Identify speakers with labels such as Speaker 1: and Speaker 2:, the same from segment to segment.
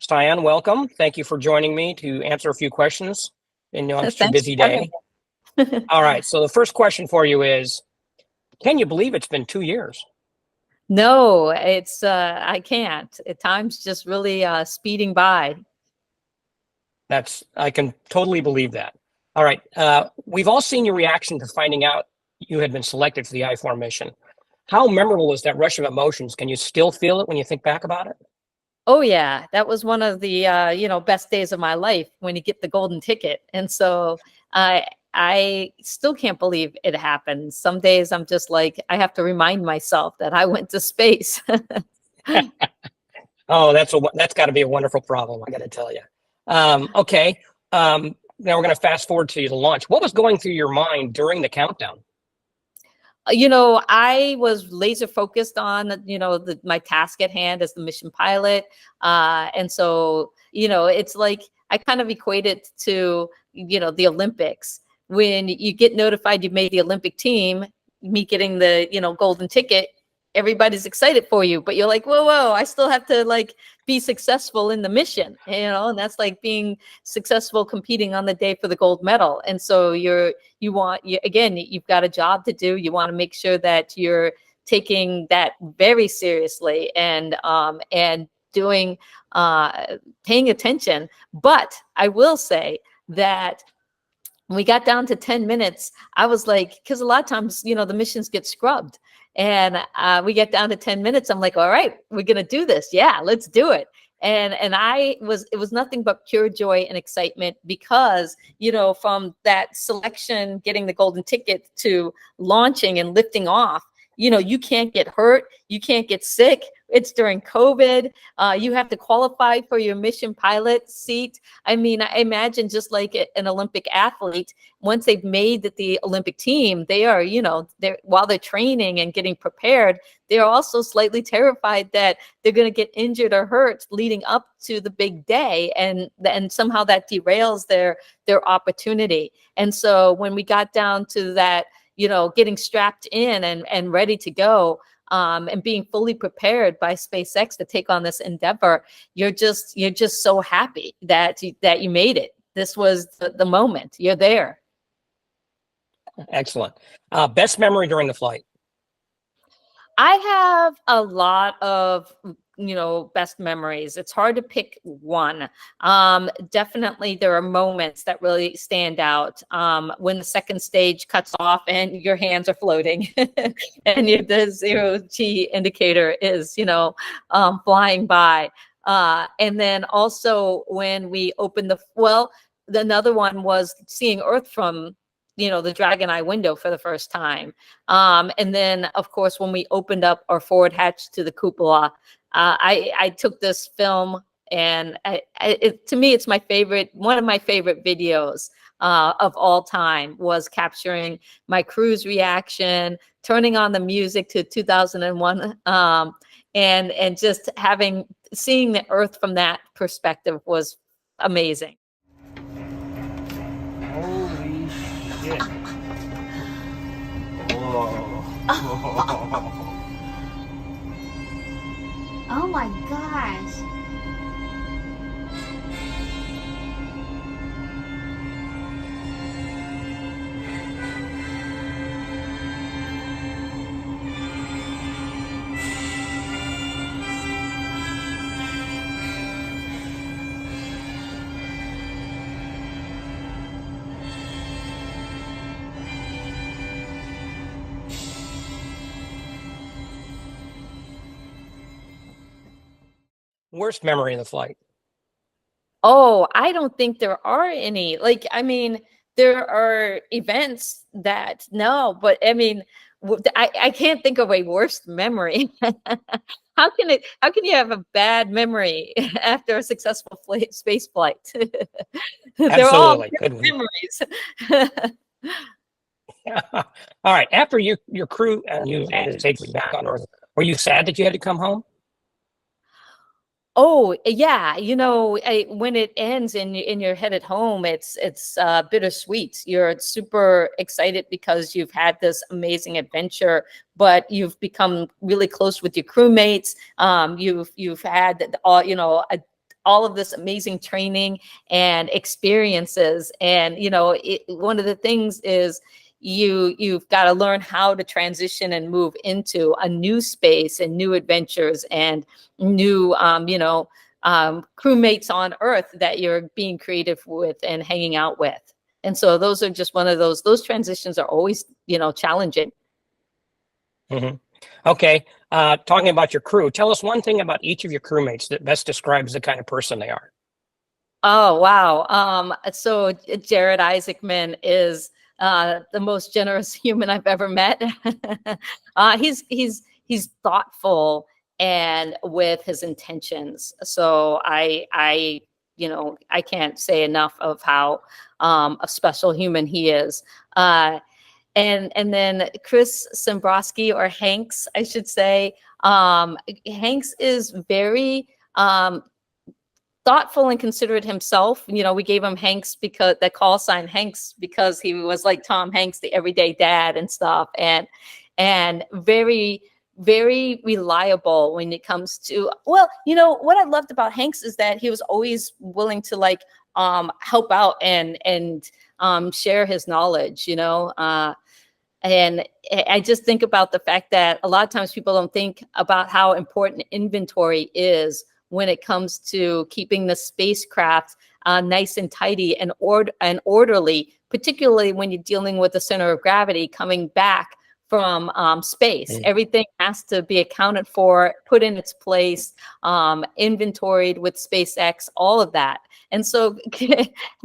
Speaker 1: Sian, welcome. Thank you for joining me to answer a few questions in your
Speaker 2: Thanks
Speaker 1: busy
Speaker 2: for having
Speaker 1: day.
Speaker 2: me.
Speaker 1: All right, so the first question for you is, can you believe it's been 2 years?
Speaker 2: No, it's I can't. Time's just really speeding by.
Speaker 1: I can totally believe that. All right, we've all seen your reaction to finding out you had been selected for the I-4 mission. How memorable was that rush of emotions? Can you still feel it when you think back about it?
Speaker 2: Oh yeah, that was one of the best days of my life when you get the golden ticket. And so I still can't believe it happened. Some days I'm just like, I have to remind myself that I went to space.
Speaker 1: Oh, that's got to be a wonderful problem, I got to tell you. Okay, now we're going to fast forward to the launch. What was going through your mind during the countdown?
Speaker 2: I was laser focused on, my task at hand as the mission pilot. And so, it's like I kind of equate it to, the Olympics. When you get notified you made the Olympic team, me getting the, golden ticket, everybody's excited for you, but you're like, whoa, I still have to like be successful in the mission, and that's like being successful competing on the day for the gold medal. And so you've got a job to do. You want to make sure that you're taking that very seriously and doing paying attention. But I will say that when we got down to 10 minutes, I was like, because a lot of times, the missions get scrubbed. And we get down to 10 minutes. I'm like, all right, we're going to do this. Yeah, let's do it. And it was nothing but pure joy and excitement because, from that selection, getting the golden ticket to launching and lifting off, you can't get hurt. You can't get sick. It's during COVID. You have to qualify for your mission pilot seat. I mean, I imagine just like an Olympic athlete, once they've made the Olympic team, they are, while they're training and getting prepared, they're also slightly terrified that they're going to get injured or hurt leading up to the big day. And somehow that derails their opportunity. And so when we got down to that, getting strapped in and ready to go, and being fully prepared by SpaceX to take on this endeavor, you're just so happy that you made it. This was the moment. You're there.
Speaker 1: Excellent. Best memory during the flight?
Speaker 2: I have a lot of best memories. It's hard to pick one. Definitely there are moments that really stand out. When the second stage cuts off and your hands are floating and the 0G indicator is, flying by. And then also when we opened another one was seeing Earth from the Dragon Eye window for the first time. And then, of course, when we opened up our forward hatch to the cupola, I took this film, and to me, it's one of my favorite videos of all time, was capturing my crew's reaction, turning on the music to 2001, and just seeing the Earth from that perspective was amazing.
Speaker 1: Holy shit. Whoa.
Speaker 3: Oh my gosh.
Speaker 1: Worst memory of the flight?
Speaker 2: Oh, I don't think there are any. Like, I mean, there are events no, but I mean, I can't think of a worst memory. How can you have a bad memory after a successful space flight? They're all
Speaker 1: Absolutely.
Speaker 2: good memories.
Speaker 1: All right. After your crew and you landed safely back on Earth, were you sad that you had to come home?
Speaker 2: Oh yeah, when it ends and you're headed home, it's bittersweet. You're super excited because you've had this amazing adventure, but you've become really close with your crewmates. You've had all all of this amazing training and experiences. And, one of the things is you've got to learn how to transition and move into a new space and new adventures and new, crewmates on Earth that you're being creative with and hanging out with. And so those are just one of those transitions are always, challenging.
Speaker 1: Mm-hmm. Okay. Talking about your crew, tell us one thing about each of your crewmates that best describes the kind of person they are.
Speaker 2: Oh, wow. So Jared Isaacman is the most generous human I've ever met. He's thoughtful and with his intentions. So I can't say enough of how a special human he is. And then Chris Simbrowski, or Hanks, I should say. Hanks is very thoughtful and considerate himself. We gave him Hanks because that call sign Hanks because he was like Tom Hanks, the everyday dad and stuff, and very, very reliable when it comes to, well, what I loved about Hanks is that he was always willing to help out and share his knowledge, and I just think about the fact that a lot of times people don't think about how important inventory is when it comes to keeping the spacecraft nice and tidy and orderly, particularly when you're dealing with the center of gravity coming back from space. Everything has to be accounted for, put in its place, inventoried with SpaceX, all of that. And so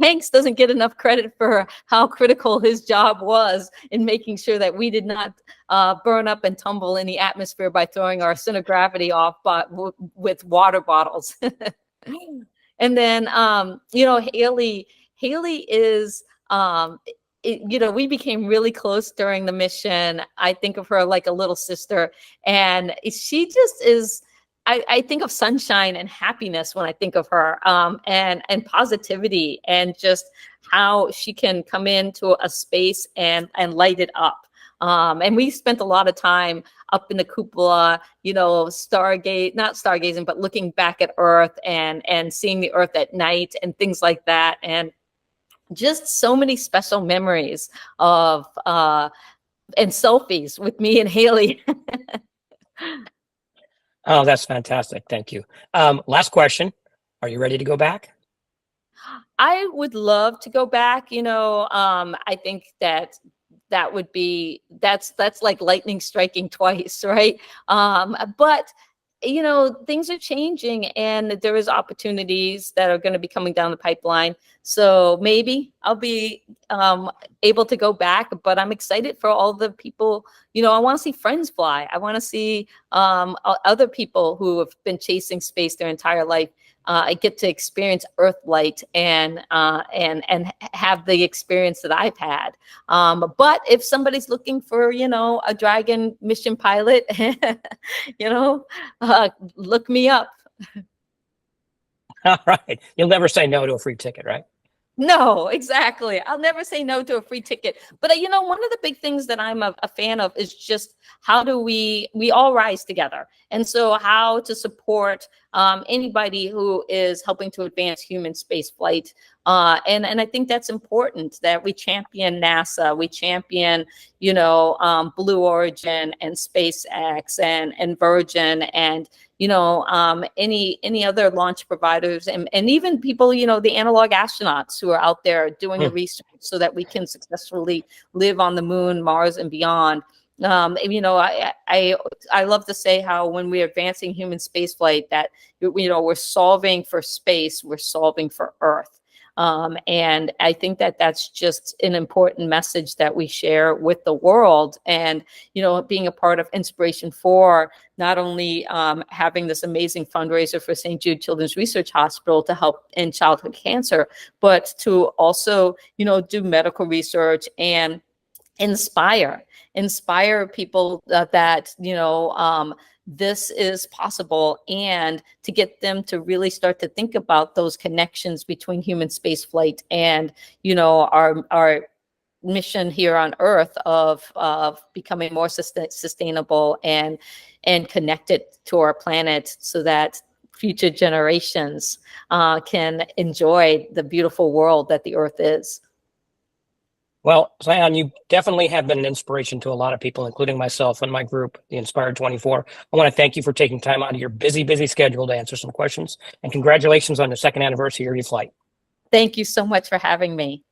Speaker 2: Hanks doesn't get enough credit for how critical his job was in making sure that we did not burn up and tumble in the atmosphere by throwing our center of gravity off with water bottles. And then, Haley is, we became really close during the mission. I think of her like a little sister, and she just is, I think of sunshine and happiness when I think of her, and positivity, and just how she can come into a space and light it up. And we spent a lot of time up in the cupola, not stargazing, but looking back at Earth and seeing the Earth at night and things like that. And just so many special memories of and selfies with me and Haley.
Speaker 1: Oh, that's fantastic. Thank you. Last question. Are you ready to go back?
Speaker 2: I would love to go back. I think that would be, that's like lightning striking twice, right? But things are changing, and there is opportunities that are going to be coming down the pipeline. So maybe I'll be able to go back, but I'm excited for all the people. I want to see friends fly. I want to see other people who have been chasing space their entire life. I get to experience Earthlight and have the experience that I've had. But if somebody's looking for, a Dragon mission pilot, look me up.
Speaker 1: All right. You'll never say no to a free ticket, right?
Speaker 2: No, exactly. I'll never say no to a free ticket. But one of the big things that I'm a fan of is just how do we all rise together. And so how to support anybody who is helping to advance human space flight. And I think that's important, that we champion NASA, we champion, Blue Origin and SpaceX and Virgin and any other launch providers and even people, the analog astronauts who are out there doing the research so that we can successfully live on the moon, Mars, and beyond. I love to say how when we're advancing human spaceflight that, we're solving for space, we're solving for Earth. And I think that that's just an important message that we share with the world, and, being a part of Inspiration 4, not only having this amazing fundraiser for St. Jude Children's Research Hospital to help in childhood cancer, but to also, do medical research and inspire people that this is possible, and to get them to really start to think about those connections between human space flight and our mission here on Earth of becoming more sustainable and connected to our planet, so that future generations can enjoy the beautiful world that the Earth is.
Speaker 1: Well, Sian, you definitely have been an inspiration to a lot of people, including myself and my group, the Inspired 24. I want to thank you for taking time out of your busy schedule to answer some questions. And congratulations on the second anniversary of your flight.
Speaker 2: Thank you so much for having me.